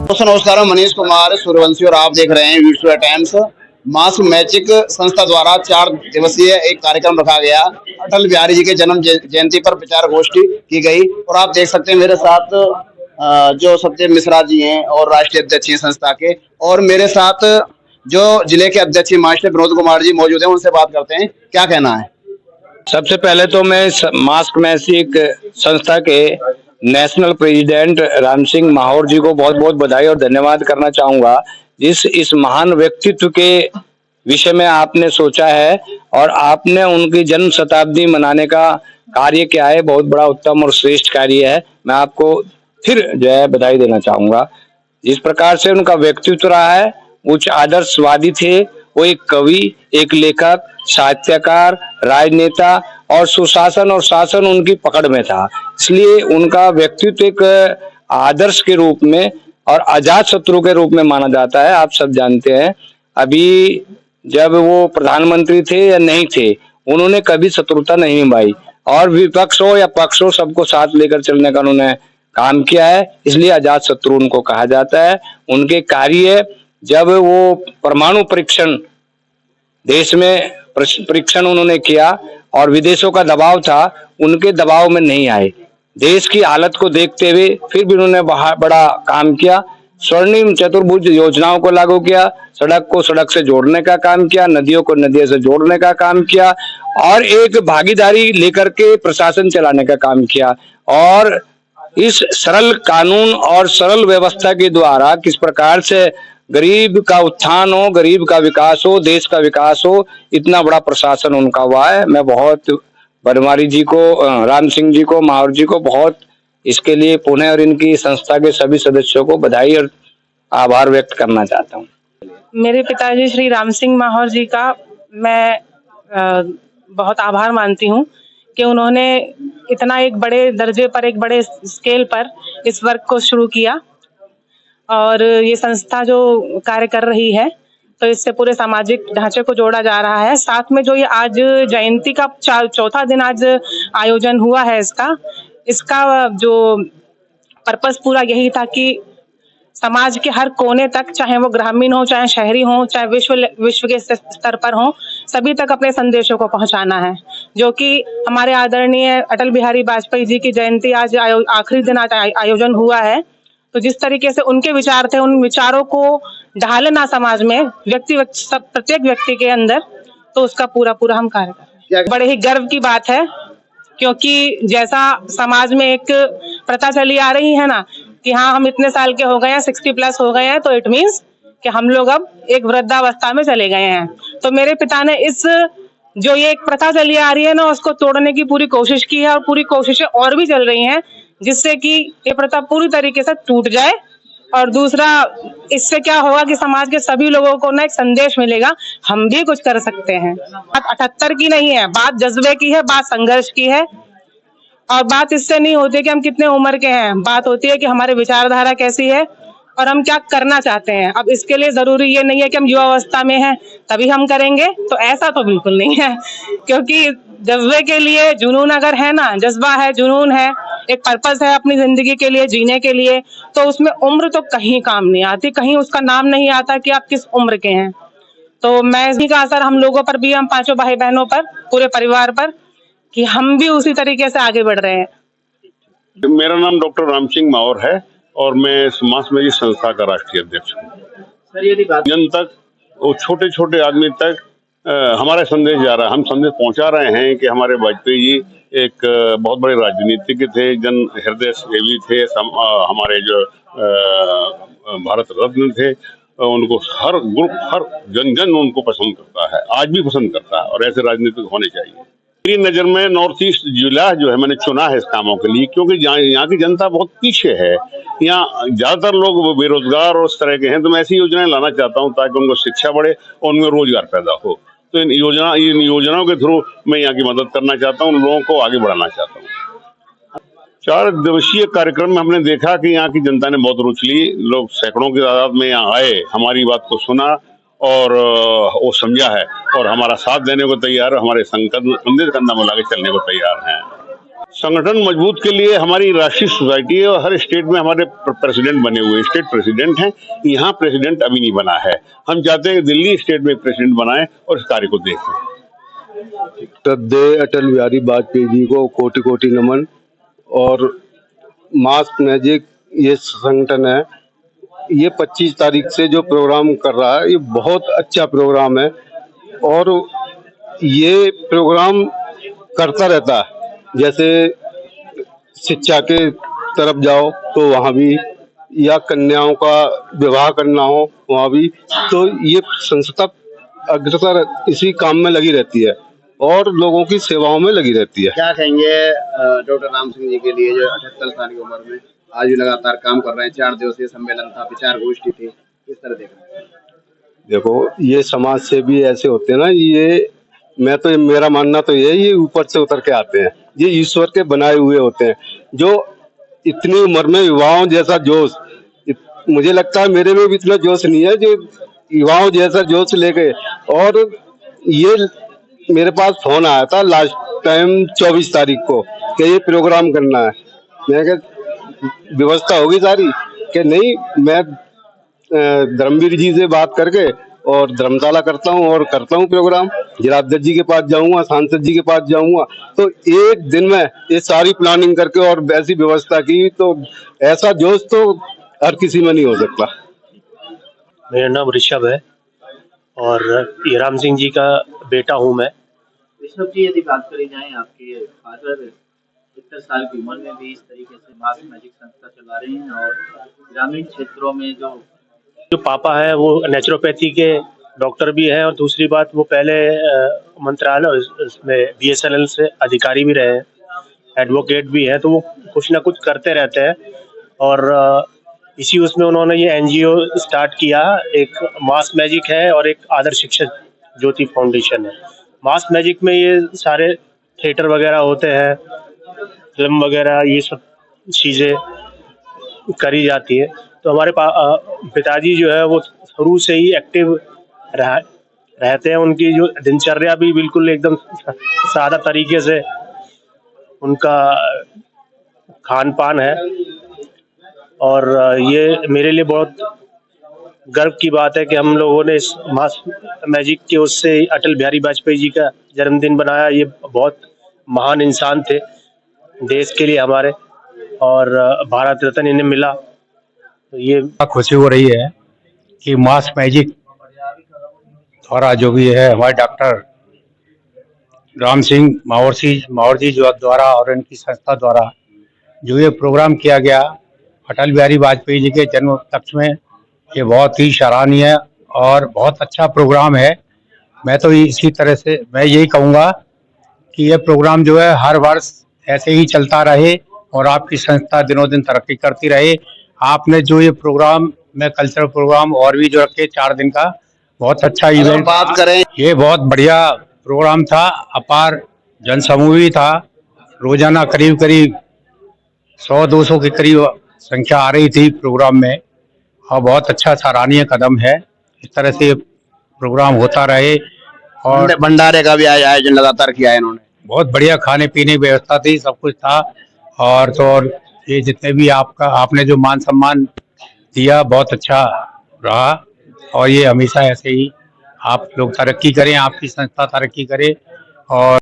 दोस्तों नमस्कार, मनीष कुमार सूर्यवंशी और आप देख रहे हैं वीडियो टाइम्स। मास्क मैजिक संस्था द्वारा 4 दिवसीय एक कार्यक्रम रखा गया। अटल बिहारी जी के जन्म जयंती पर विचार गोष्ठी की गई और आप देख सकते हैं मेरे साथ जो सत्यम मिश्रा जी हैं और राष्ट्रीय अध्यक्ष हैं संस्था के, और मेरे साथ जो जिले के अध्यक्ष मास्टर विनोद कुमार जी मौजूद हैं। उनसे बात करते हैं, क्या कहना है। सबसे पहले तो मैं मास्क मैजिक संस्था के नेशनल प्रेसिडेंट राम सिंह माहौर जी को बहुत बहुत बधाई और धन्यवाद करना चाहूंगा, जिस इस महान व्यक्तित्व के विषय में आपने सोचा है और आपने उनकी जन्म शताब्दी मनाने का कार्य किया है। बहुत बड़ा उत्तम और श्रेष्ठ कार्य है। मैं आपको फिर जो है बधाई देना चाहूंगा। जिस प्रकार से उनका व्यक्तित्व रहा है, उच्च आदर्शवादी थे। वो एक कवि, एक लेखक, साहित्यकार, राजनेता और सुशासन और शासन उनकी पकड़ में था। इसलिए उनका व्यक्तित्व एक आदर्श के रूप में और अजात शत्रु के रूप में माना जाता है। आप सब जानते हैं, अभी जब वो प्रधानमंत्री थे या नहीं थे, उन्होंने कभी शत्रुता नहीं निभाई और विपक्ष हो या पक्ष हो, सबको साथ लेकर चलने का उन्होंने काम किया है। इसलिए अजात शत्रु उनको कहा जाता है। उनके कार्य, जब वो परमाणु परीक्षण देश में परीक्षण उन्होंने किया और विदेशों का दबाव था, उनके दबाव में नहीं आए। देश की हालत को देखते हुए फिर भी उन्होंने बड़ा काम किया। स्वर्णिम चतुर्भुज योजनाओं को लागू किया, सड़क को सड़क से जोड़ने का काम किया, नदियों को नदियों से जोड़ने का काम किया और एक भागीदारी लेकर के प्रशासन चलाने का काम किया। और इस सरल कानून और सरल व्यवस्था के द्वारा किस प्रकार से गरीब का उत्थान हो, गरीब का विकास हो, देश का विकास हो, इतना बड़ा प्रशासन उनका हुआ है। मैं बहुत बनवारी जी को, राम सिंह जी को, माहौर जी को बहुत इसके लिए पुणे और इनकी संस्था के सभी सदस्यों को बधाई और आभार व्यक्त करना चाहता हूँ। मेरे पिताजी श्री राम सिंह माहौर जी का मैं बहुत आभार मानती हूँ कि उन्होंने इतना एक बड़े दर्जे पर, एक बड़े स्केल पर इस वर्क को शुरू किया और ये संस्था जो कार्य कर रही है, तो इससे पूरे सामाजिक ढांचे को जोड़ा जा रहा है। साथ में जो ये आज जयंती का चौथा दिन आज आयोजन हुआ है, इसका जो पर्पस पूरा यही था कि समाज के हर कोने तक, चाहे वो ग्रामीण हो, चाहे शहरी हो, चाहे विश्व के स्तर पर हो, सभी तक अपने संदेशों को पहुंचाना है। जो कि हमारे आदरणीय अटल बिहारी वाजपेयी जी की जयंती आज आखिरी दिन आज आयोजन हुआ है, तो जिस तरीके से उनके विचार थे, उन विचारों को ढालना समाज में प्रत्येक व्यक्ति के अंदर, तो उसका पूरा हम कार्य कर रहे हैं। बड़े ही गर्व की बात है, क्योंकि जैसा समाज में एक प्रथा चली आ रही है ना कि हाँ हम इतने साल के हो गए हैं, 60+ हो गए हैं, तो इट मीन्स कि हम लोग अब एक वृद्धावस्था में चले गए हैं। तो मेरे पिता ने इस जो ये एक प्रथा चली आ रही है ना, उसको तोड़ने की पूरी कोशिश की है और पूरी कोशिशें और भी चल रही हैं, जिससे कि ये प्रथा पूरी तरीके से टूट जाए। और दूसरा, इससे क्या होगा कि समाज के सभी लोगों को ना एक संदेश मिलेगा, हम भी कुछ कर सकते हैं। बात 78 की नहीं है, बात जज्बे की है, बात संघर्ष की है। और बात इससे नहीं होती कि हम कितने उम्र के हैं, बात होती है कि हमारी विचारधारा कैसी है और हम क्या करना चाहते हैं। अब इसके लिए जरूरी ये नहीं है कि हम युवा अवस्था में हैं तभी हम करेंगे, तो ऐसा तो बिल्कुल नहीं है। क्योंकि जज्बे के लिए जुनून अगर है ना, जज्बा है, जुनून है, एक पर्पस है अपनी जिंदगी के लिए, जीने के लिए, तो उसमें उम्र तो कहीं काम नहीं आती, कहीं उसका नाम नहीं आता कि आप किस उम्र के हैं। तो मैं इसी का असर हम लोगों पर भी, हम 5 भाई बहनों पर, पूरे परिवार पर, कि हम भी उसी तरीके से आगे बढ़ रहे हैं। मेरा नाम डॉक्टर राम सिंह माहौर है और मैं मास्क मैजिक संस्था का राष्ट्रीय अध्यक्ष हूँ। जन तक, वो छोटे छोटे आदमी तक हमारा संदेश जा रहा है। हम संदेश पहुंचा रहे हैं कि हमारे वाजपेयी जी एक बहुत बड़े राजनीतिज्ञ थे, जन हृदय सेवी थे, हमारे जो भारत रत्न थे। उनको हर ग्रुप, हर जन उनको पसंद करता है, आज भी पसंद करता है, और ऐसे राजनीतिक होने चाहिए। मेरी नजर में नॉर्थ ईस्ट जिला जो है मैंने चुना है इस कामों के लिए, क्योंकि यहाँ की जनता बहुत पीछे है। यहाँ ज्यादातर लोग बेरोजगार और उस तरह के हैं, तो मैं ऐसी योजनाएं लाना चाहता हूँ ताकि उनको शिक्षा बढ़े और उनमें रोजगार पैदा हो। तो इन योजनाओं के थ्रू मैं यहाँ की मदद करना चाहता हूँ, लोगों को आगे बढ़ाना चाहता हूँ। 4 दिवसीय कार्यक्रम में हमने देखा कि यहाँ की जनता ने बहुत रुचि ली। लोग सैकड़ों की तादाद में यहाँ आए, हमारी बात को सुना और वो समझा है और हमारा साथ देने को तैयार है, हमारे कंधे से कंधा मिला के चलने को तैयार हैं। संगठन मजबूत के लिए हमारी राष्ट्रीय सोसाइटी है और हर स्टेट में हमारे प्रेसिडेंट बने हुए, स्टेट प्रेसिडेंट हैं। यहाँ प्रेसिडेंट अभी नहीं बना है। हम चाहते हैं कि दिल्ली स्टेट में प्रेसिडेंट बनाए और इस कार्य को देखें। श्रद्धेय अटल बिहारी वाजपेयी जी को कोटि कोटि नमन। और मास्क मैजिक ये संगठन है, ये 25 तारीख से जो प्रोग्राम कर रहा है, ये बहुत अच्छा प्रोग्राम है और ये प्रोग्राम करता रहता है। जैसे शिक्षा के तरफ जाओ तो वहाँ भी, या कन्याओं का विवाह करना हो वहाँ भी, तो ये संस्था अग्रसर इसी काम में लगी रहती है और लोगों की सेवाओं में लगी रहती है। क्या कहेंगे डॉक्टर राम सिंह जी के लिए जो 78 साल की उम्र में आज भी लगातार काम कर रहे हैं? 4 दिवसीय सम्मेलन था, विचार गोष्ठी थी, किस तरह देख रहे हैं? देखो, ये समाज सेवी ऐसे होते हैं ना, ये मेरा मानना तो ये ऊपर से उतर के आते हैं, ये ईश्वर के बनाए हुए होते हैं। जो इतनी उम्र में युवाओं जैसा जोश, मुझे लगता है मेरे में भी इतना जोश नहीं है जो युवाओं जैसा जोश लेके। और ये मेरे पास फोन आया था लास्ट टाइम 24 तारीख को कि ये प्रोग्राम करना है। मैंने कहा व्यवस्था होगी सारी, कि नहीं, मैं धर्मवीर जी से बात करके और धर्मशाला करता हूँ और करता हूँ प्रोग्राम। जिलाध्यक्ष जी के पास जाऊंगा, सांसद जी के पास जाऊंगा, तो एक दिन में ये सारी प्लानिंग करके और ऐसी व्यवस्था की, तो ऐसा जोश तो हर किसी में नहीं हो सकता। मेरा नाम ऋषभ है और ये राम सिंह जी का बेटा हूँ मैं। ऋषभ जी, यदि बात करी जाए, आपके फादर 70 साल की उम्र में भी इस तरीके से मास्क मैजिक संस्था चला रहे हैं और ग्रामीण क्षेत्रों में जो पापा है वो नेचुरोपैथी के डॉक्टर भी हैं और दूसरी बात वो पहले मंत्रालय उसमें BSNL से अधिकारी भी रहे हैं, एडवोकेट भी हैं, तो वो कुछ ना कुछ करते रहते हैं। और इसी उसमें उन्होंने ये NGO स्टार्ट किया, एक मास्क मैजिक है और एक आदर्श शिक्षक ज्योति फाउंडेशन है। मास्क मैजिक में ये सारे थिएटर वगैरह होते हैं, फिल्म वगैरह, ये सब चीज़ें करी जाती है। तो हमारे पिताजी जो है वो शुरू से ही एक्टिव रहते हैं। उनकी जो दिनचर्या भी बिल्कुल एकदम सादा तरीके से उनका खान पान है और ये मेरे लिए बहुत गर्व की बात है कि हम लोगों ने इस मास्क मैजिक के उससे अटल बिहारी वाजपेयी जी का जन्मदिन बनाया। ये बहुत महान इंसान थे देश के लिए हमारे, और भारत रत्न इन्हें मिला, तो ये खुशी हो रही है कि मास्क मैजिक द्वारा जो भी है हमारे डॉक्टर राम सिंह माहौर जी जो द्वारा और इनकी संस्था द्वारा जो ये प्रोग्राम किया गया अटल बिहारी वाजपेयी जी के जन्म उपलक्ष्य में, ये बहुत ही सराहनीय और बहुत अच्छा प्रोग्राम है। मैं तो इसी तरह से मैं यही कहूँगा कि ये प्रोग्राम जो है हर वर्ष ऐसे ही चलता रहे और आपकी संस्था दिनों दिन तरक्की करती रहे। आपने जो ये प्रोग्राम में कल्चरल प्रोग्राम और भी जो रखे 4 दिन का, बहुत अच्छा इवेंट, बात करें, ये बहुत बढ़िया प्रोग्राम था। अपार जनसमूह भी था, रोजाना करीब 100-200 के करीब संख्या आ रही थी प्रोग्राम में, और बहुत अच्छा सराहनीय कदम है। इस तरह से प्रोग्राम होता रहे। और भंडारे का भी आयोजन लगातार किया है इन्होंने। बहुत बढ़िया खाने पीने की व्यवस्था थी, सब कुछ था। और तो और ये जितने भी आपने जो मान सम्मान दिया, बहुत अच्छा रहा। और ये हमेशा ऐसे ही आप लोग तरक्की करें, आपकी संस्था तरक्की करे। और